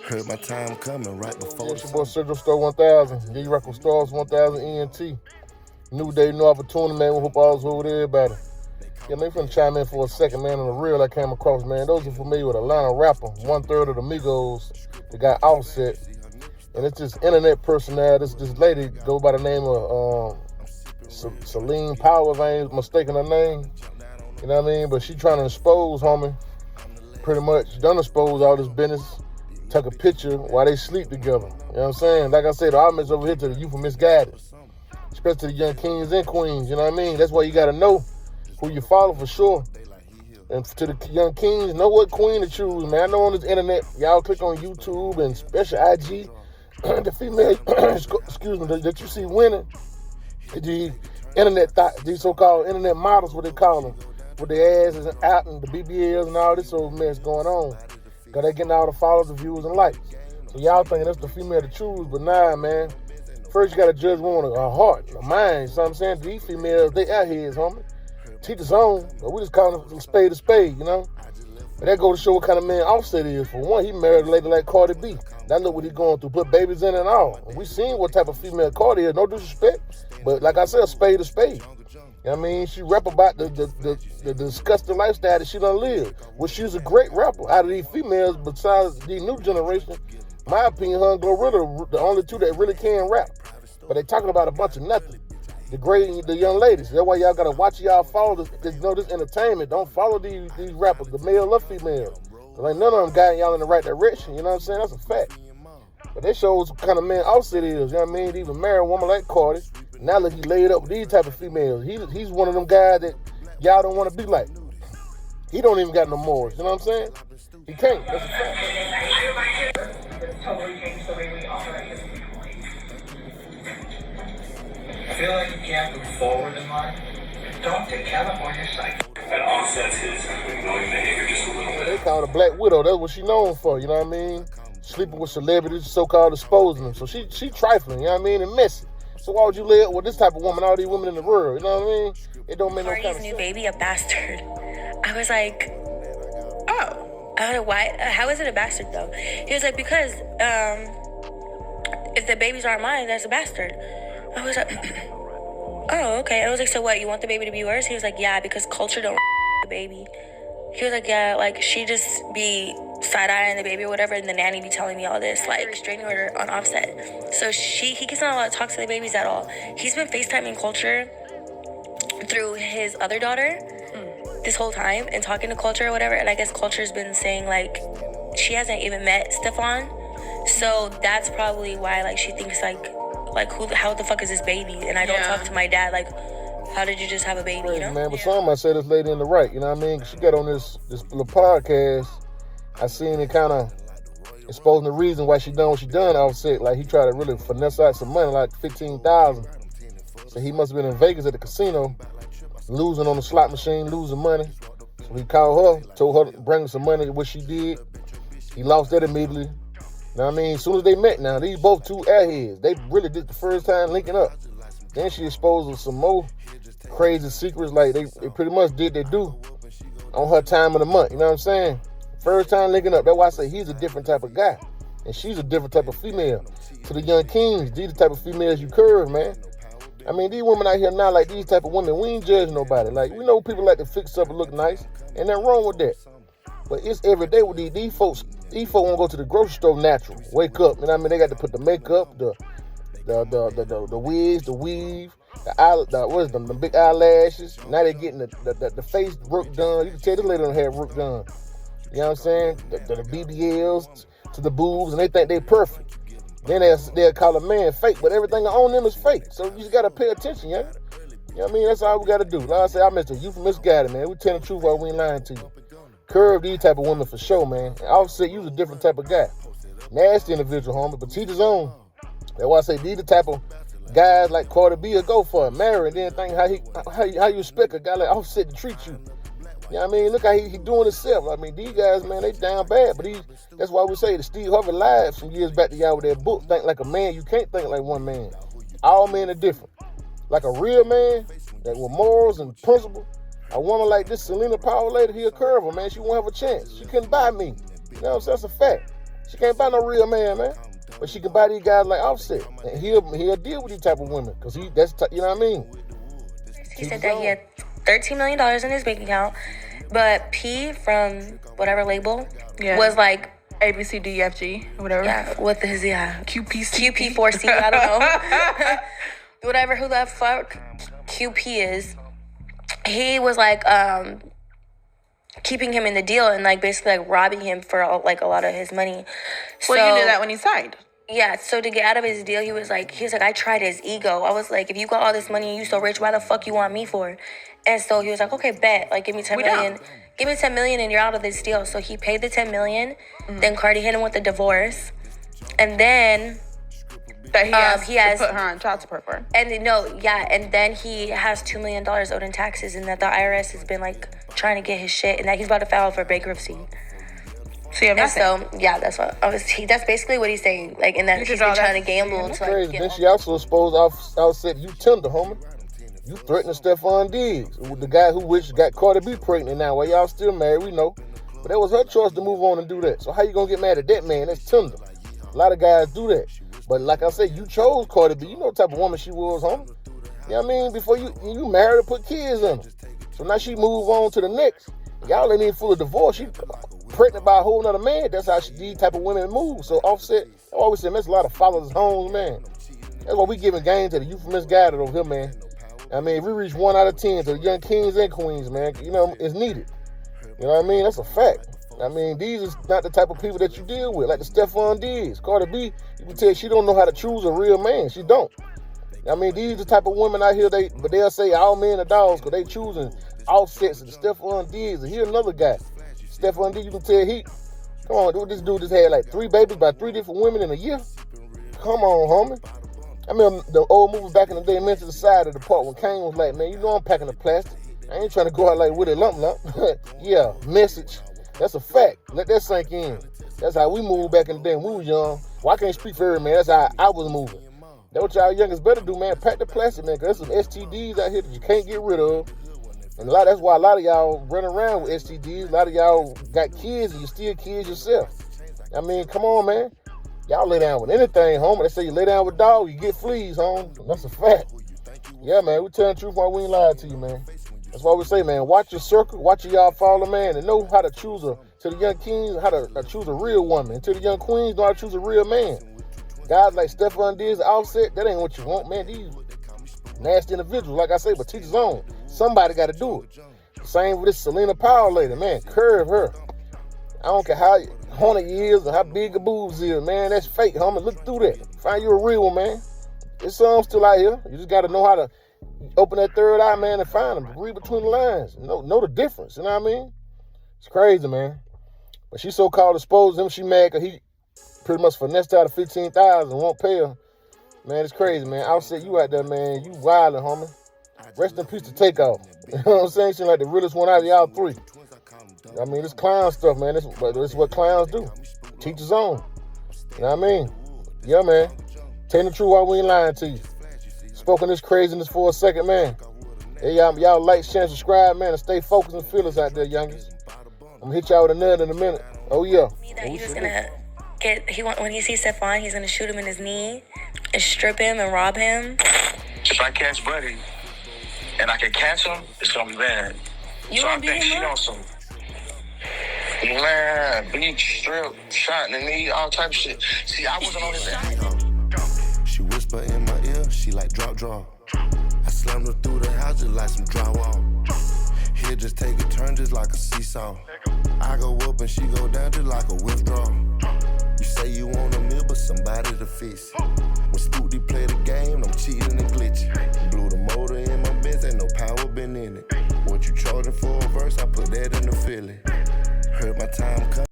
Heard my time coming right before. It's your boy Central Store 1000. G Record Stars 1000 ENT. New day, new opportunity, man. We hope all's over with everybody. Yeah, man, finna chime in for a second, man. On the reel I came across, man. Those who are familiar with Atlanta rapper, 1/3 of the Migos, the guy Offset. And it's this internet personality. This lady go by the name of Celina Powell, if I ain't mistaken her name. You know what I mean? But she trying to expose, homie. Pretty much done expose all this business. Took a picture while they sleep together. You know what I'm saying? Like I said, the argument's over here to the youth of misguided. Especially to the young kings and queens, you know what I mean? That's why you gotta know who you follow for sure. And to the young kings, know what queen to choose, man. I know on this internet, y'all click on YouTube and especially IG, the female, excuse me, that you see winning, the internet, these so-called internet models, what they call them, with their asses out and the BBLs and all this old mess going on. Because they getting all the followers, the views, and likes. So y'all thinking that's the female to choose, but nah, man. First, you got to judge woman her heart, her mind. You know what I'm saying? These females, they out here, homie. Teach his own, but we just call them spade a spade, you know? But that go to show what kind of man Offset is. For one, he married a lady like Cardi B. Now look what he going through, put babies in and all. And we seen what type of female Cardi is, no disrespect. But like I said, spade a spade. You know what I mean? She rap about the disgusting lifestyle that she done lived. Well, she's a great rapper. Out of these females, besides the new generation, my opinion, her and Glorilla, the only two that really can rap. But they talking about a bunch of nothing. Degrading the young ladies. That's why y'all gotta watch y'all follow this entertainment. Don't follow these rappers, the male or female. Cause ain't none of them guiding y'all in the right direction. You know what I'm saying? That's a fact. But that shows what kind of man Offset is. You know what I mean? He even married a woman like Cardi. Now look, he laid up with these type of females. He's one of them guys that y'all don't want to be like. He don't even got no morals. You know what I'm saying? He can't. That's a fact. It's totally changed the way we operate. I feel like you can't move forward in life. Don't take California side. That offsets his annoying behavior just a little bit. They call her Black Widow. That's what she known for. You know what I mean? Sleeping with celebrities, so-called exposing them. So she trifling. You know what I mean? And messy. So why would you lay up with this type of woman, all these women in the world? You know what I mean? It don't make no kind of sense. Cardi's new baby, a bastard. I was like, oh. I don't know why. How is it a bastard, though? He was like, because if the babies aren't mine, that's a bastard. I was like, oh, okay. I was like, so what? You want the baby to be yours? He was like, yeah, because culture don't the baby. He was like, yeah, like, she just be side-eyeing the baby or whatever, and the nanny be telling me all this, like, restraining order on Offset. So he gets not allowed to talk to the babies at all. He's been FaceTiming Culture through his other daughter this whole time and talking to Culture or whatever, and I guess Culture's been saying, like, she hasn't even met Stefan, so that's probably why, like, she thinks, like how the fuck is this baby? And I don't talk to my dad, like, how did you just have a baby, Crazy, you know? man, but some might say this lady in the right, you know what I mean? She got on this little podcast. I seen it kind of exposing the reason why she done what she done. Offset, like, he tried to really finesse out some money, like $15,000. So he must have been in Vegas at the casino, losing on the slot machine, losing money. So he called her, told her to bring some money, what she did. He lost that immediately. You know what I mean? As soon as they met now, these both two airheads. They really did the first time linking up. Then she exposed them some more crazy secrets, like they pretty much did their due on her time of the month. You know what I'm saying? First time linking up. That's why I say he's a different type of guy. And she's a different type of female. To the young kings, these the type of females you curve, man. I mean, these women out here now, like these type of women, we ain't judging nobody. Like, we know people like to fix up and look nice. Ain't nothing wrong with that. But it's every day with these folks. These folks want to go to the grocery store natural. Wake up. You know what I mean? They got to put the makeup, the wigs, the weave, the big eyelashes. Now they getting the face work done. You can tell this lady don't have work done. You know what I'm saying? The BBLs to the boobs, and they think they perfect. Then they'll call a man fake, but everything on them is fake. So you just got to pay attention, yeah? You know what I mean? That's all we got to do. Like I say, I missed it. You from misguided, man. We tell the truth while we ain't lying to you. Curve these type of women for sure, man. And Offset, you's a different type of guy. Nasty individual, homie, but teach his own. That's why I say these the type of guys like Cardi B will go for it, marry, and then think how you expect a guy like Offset to treat you. You know what I mean? Look how he doing himself. I mean, these guys, man, they down bad. But that's why we say the Steve Harvey lied some years back to y'all with that book. Think like a man. You can't think like one man. All men are different. Like a real man that with morals and principle. A woman like this Celina Powell lady, he'll curve her, man. She won't have a chance. She couldn't buy me. You know what I'm saying? That's a fact. She can't buy no real man. But she can buy these guys like Offset, and he'll deal with these type of women, cause you know what I mean. He said that he had $13 million in his bank account, but P from whatever label was like ABCDFG, whatever. Yeah, what his QP4C, I don't know. Whatever who the fuck QP is. He was like keeping him in the deal and like basically like robbing him for like a lot of his money. Well, you knew that when he signed. Yeah, so to get out of his deal, he was like, I tried his ego. I was like, if you got all this money and you so rich, why the fuck you want me for? And so he was like, okay, bet. Like, give me $10 million. Give me $10 million and you're out of this deal. So he paid the $10 million. Mm-hmm. Then Cardi hit him with the divorce. And then... That he has to put her on child support for. And then he has $2 million owed in taxes, and that the IRS has been like trying to get his shit, and that he's about to file for bankruptcy. So you have nothing. So that's what that's basically what he's saying. Like, and that he's been trying to gamble. That's crazy. Then she also exposed Offset. You tender, homie. You threatening Stephon Diggs, the guy who got Cardi B pregnant now. While y'all still married, we know. But that was her choice to move on and do that. So how you gonna get mad at that man? That's tender. A lot of guys do that. But like I said, you chose Cardi B. You know what type of woman she was, homie. You know what I mean? Before you married her, put kids in her. So now she move on to the next. Y'all ain't even full of divorce. She pregnant by a whole nother man. That's how these type of women move. So Offset, I always say, man, that's a lot of followers homes, man. That's why we giving game to the youth misguided over here, man. I mean, if we reach 1 out of 10 to the young kings and queens, man, you know, it's needed. You know what I mean? That's a fact. I mean, these is not the type of people that you deal with, like the Stephon Diggs. Cardi B, you can tell she don't know how to choose a real man. She don't. I mean, these the type of women out here, but they'll say all men are dogs because they choosing Offsets and Stephon Diggs. And here's another guy. Stephon Diggs, you can tell come on, this dude just had like 3 babies by 3 different women in a year. Come on, homie. I mean, the old movie back in the day, Men to the Side of the Park, when Kane was like, man, you know I'm packing the plastic. I ain't trying to go out like with a lump. Yeah, message. That's a fact. Let that sink in. That's how we moved back in the day when we was young. Well, I can't speak for every man. That's how I was moving. That's what y'all youngest better do, man. Pack the plastic, man, because there's some STDs out here that you can't get rid of. And that's why a lot of y'all run around with STDs. A lot of y'all got kids and you still kids yourself. I mean, come on, man. Y'all lay down with anything, homie. They say you lay down with dogs, you get fleas, homie. That's a fact. Yeah, man, we telling the truth while we ain't lying to you, man. That's why we say, man, watch your circle, watch y'all follow, man, and know how to choose to the young kings, how to choose a real woman. And to the young queens, know how to choose a real man. Guys like Stephon Diggs, Offset, that ain't what you want, man. These nasty individuals, like I say, but teach his own. Somebody got to do it. Same with this Celina Powell lady, man. Curve her. I don't care how horny you is or how big the boobs is, man. That's fake, homie. Look through that. Find you a real one, man. There's some still out here. You just got to know how to open that third eye, man, and find them. Read between the lines. Know the difference. You know what I mean? It's crazy, man. But she so-called exposed him. She mad because he pretty much finessed out of $15,000 and won't pay her. Man, it's crazy, man. Offset, you out there, man. You wildin', homie. Rest in peace to Takeoff. You know what I'm saying? She's like the realest one out of y'all 3. I mean, this clown stuff, man. This is what clowns do. Teach his own. You know what I mean? Yeah, man. Tell the truth while we ain't lying to you. Spoken this craziness for a second, man. Hey, y'all like, share, and subscribe, man, and stay focused and fearless out there, youngest. I'm gonna hit y'all with a nut in a minute. Oh, yeah. That he was gonna when he sees Stephon, he's gonna shoot him in his knee and strip him and rob him. If I catch Buddy and I can catch him, it's gonna be bad. You so I think she on some, man, bleach, strip, shot in the knee, all type of shit. See, I wasn't on his ass. She whisper in my ear, she like drop. I slammed her through the house just like some drywall. Here just take a turn just like a seesaw. I go up and she go down just like a withdrawal. You say you want a meal, but somebody to fix. When Spooty play the game, I'm cheating and glitching. Blew the motor in my Benz, ain't no power been in it. What you charging for a verse, I put that in the Philly. Heard my time come.